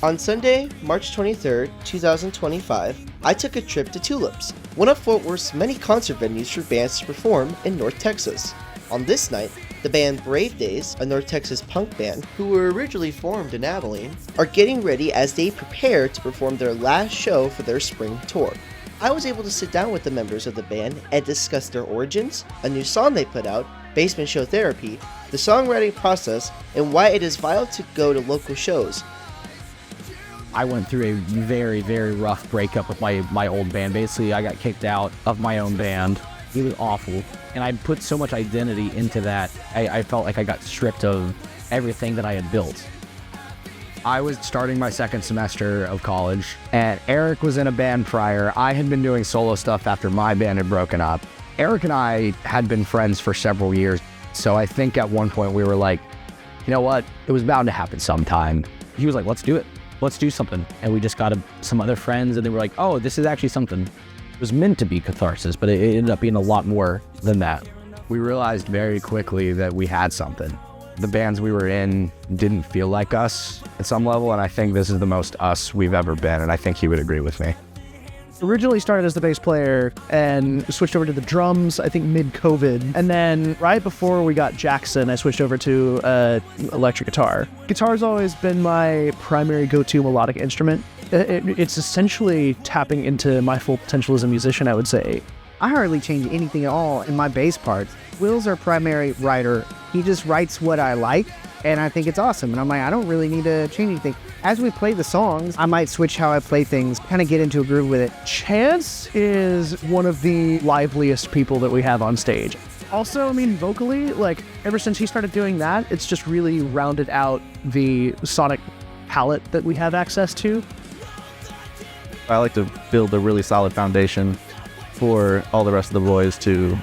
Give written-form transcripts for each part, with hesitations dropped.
On Sunday, March 23rd, 2025, I took a trip to Tulips, one of Fort Worth's many concert venues for bands to perform in North Texas. On this night, the band Brave Days, a North Texas punk band who were originally formed in Abilene, are getting ready as they prepare to perform their last show for their spring tour. I was able to sit down with the members of the band and discuss their origins, a new song they put out, Basement Show Therapy, the songwriting process, and why it is vital to go to local shows. I went through a very, very rough breakup with my old band. Basically, I got kicked out of my own band. It was awful. And I put so much identity into that, I felt like I got stripped of everything that I had built. I was starting my second semester of college, and Eric was in a band prior. I had been doing solo stuff after my band had broken up. Eric and I had been friends for several years, so I think at one point we were like, you know what? It was bound to happen sometime. He was like, let's do it. Let's do something. And we just got some other friends, and they were like, oh, this is actually something. It was meant to be catharsis, but it ended up being a lot more than that. We realized very quickly that we had something. The bands we were in didn't feel like us at some level, and I think this is the most us we've ever been, and I think he would agree with me. Originally started as the bass player and switched over to the drums, I think mid-COVID. And then right before we got Jackson, I switched over to electric guitar. Guitar's always been my primary go-to melodic instrument. It's essentially tapping into my full potential as a musician, I would say. I hardly change anything at all in my bass parts. Will's our primary writer. He just writes what I like, and I think it's awesome. And I'm like, I don't really need to change anything. As we play the songs, I might switch how I play things, kind of get into a groove with it. Chance is one of the liveliest people that we have on stage. Also, I mean, vocally, like, ever since he started doing that, it's just really rounded out the sonic palette that we have access to. I like to build a really solid foundation for all the rest of the boys to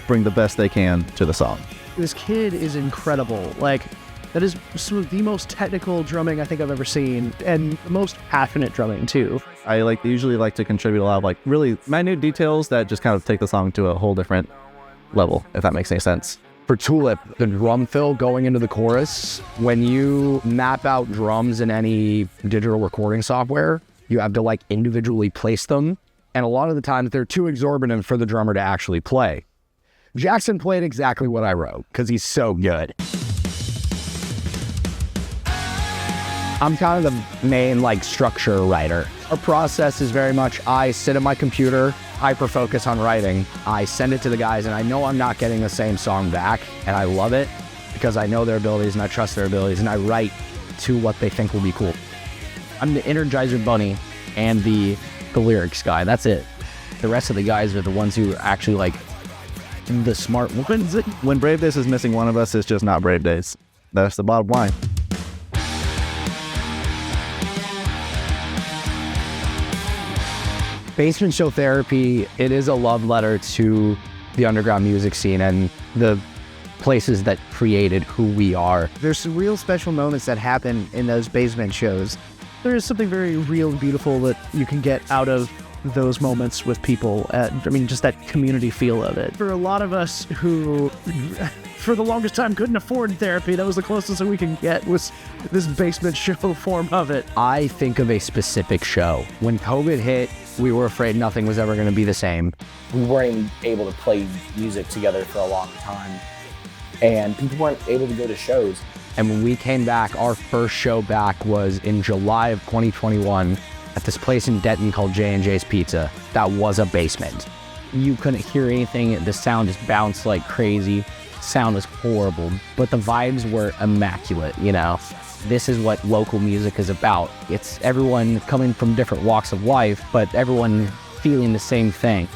bring the best they can to the song. This kid is incredible. Like, that is some of the most technical drumming I think I've ever seen, and the most passionate drumming too. I usually like to contribute a lot of really minute details that just kind of take the song to a whole different level, if that makes any sense. For Tulip, the drum fill going into the chorus, when you map out drums in any digital recording software, you have to individually place them, and a lot of the times they're too exorbitant for the drummer to actually play. Jackson played exactly what I wrote, because he's so good. I'm kind of the main structure writer. Our process is very much, I sit at my computer, hyper-focus on writing, I send it to the guys, and I know I'm not getting the same song back, and I love it, because I know their abilities and I trust their abilities, and I write to what they think will be cool. I'm the Energizer Bunny and the lyrics guy, that's it. The rest of the guys are the ones who actually the smart ones. When Brave Days is missing one of us, it's just not Brave Days. That's the bottom line. Basement Show Therapy, it is a love letter to the underground music scene and the places that created who we are. There's some real special moments that happen in those basement shows. There is something very real and beautiful that you can get out of those moments with people. Just that community feel of it. For a lot of us who, for the longest time, couldn't afford therapy, that was the closest that we can get was this basement show form of it. I think of a specific show. When COVID hit, we were afraid nothing was ever going to be the same. We weren't able to play music together for a long time, and people weren't able to go to shows. And when we came back, our first show back was in July of 2021 at this place in Denton called J&J's Pizza. That was a basement. You couldn't hear anything. The sound just bounced like crazy. Sound was horrible, but the vibes were immaculate, This is what local music is about. It's everyone coming from different walks of life, but everyone feeling the same thing.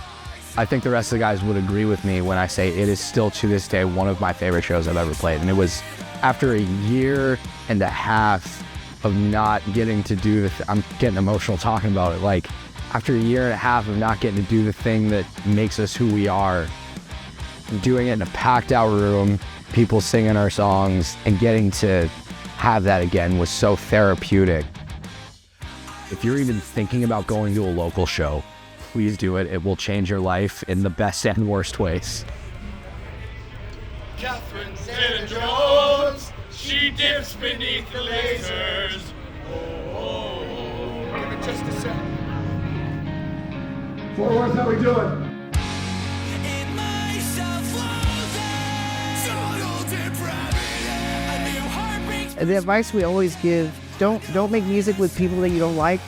I think the rest of the guys would agree with me when I say it is still to this day one of my favorite shows I've ever played. And it was after a year and a half of not getting to do I'm getting emotional talking about it. Like after a year and a half of not getting to do the thing that makes us who we are, doing it in a packed out room, people singing our songs, and getting to have that again was so therapeutic. If you're even thinking about going to a local show, please do it. It will change your life in the best and worst ways. Catherine Zeta-Jones, she dips beneath the lasers. Oh, give it just a sec. Forwards, how we doing? The advice we always give, don't make music with people that you don't like.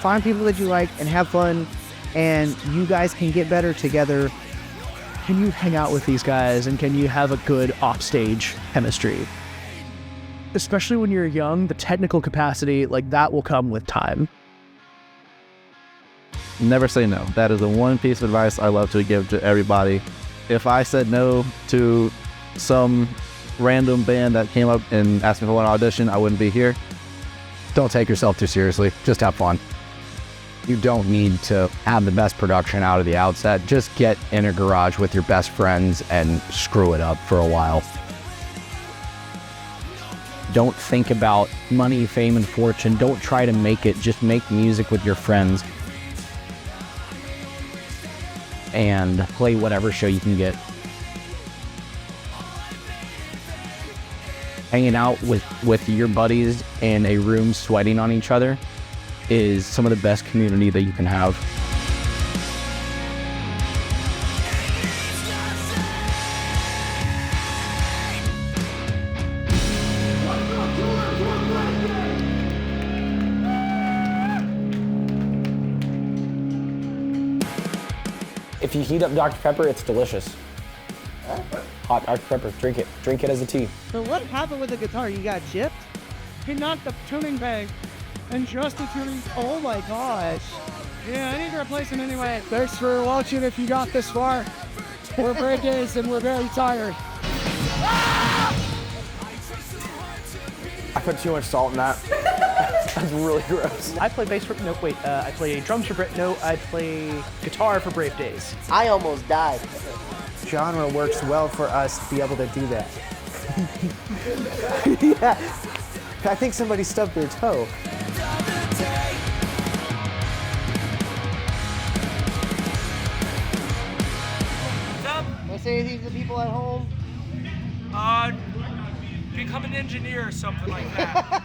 Find people that you like and have fun, and you guys can get better together. Can you hang out with these guys and can you have a good offstage chemistry? Especially when you're young, the technical capacity, like that will come with time. Never say no. That is the one piece of advice I love to give to everybody. If I said no to some random band that came up and asked me if I want to audition, I wouldn't be here. Don't take yourself too seriously. Just have fun. You don't need to have the best production out of the outset. Just get in a garage with your best friends and screw it up for a while. Don't think about money, fame, and fortune. Don't try to make it. Just make music with your friends and play whatever show you can get. Hanging out with your buddies in a room sweating on each other is some of the best community that you can have. If you heat up Dr. Pepper, it's delicious. Hot Dr. Pepper, drink it. Drink it as a tea. So what happened with the guitar? You got chipped? He knocked the tuning bag and just the tuning. Oh my gosh. Yeah, I need to replace him anyway. Thanks for watching if you got this far. We're Brave Days and we're very tired. I put too much salt in that. That's really gross. I play bass for, no wait, I play drums for I play guitar for Brave Days. I almost died. Genre works well for us to be able to do that. Yeah, I think somebody stubbed their toe. Want to say anything to the people at home? Become an engineer or something like that.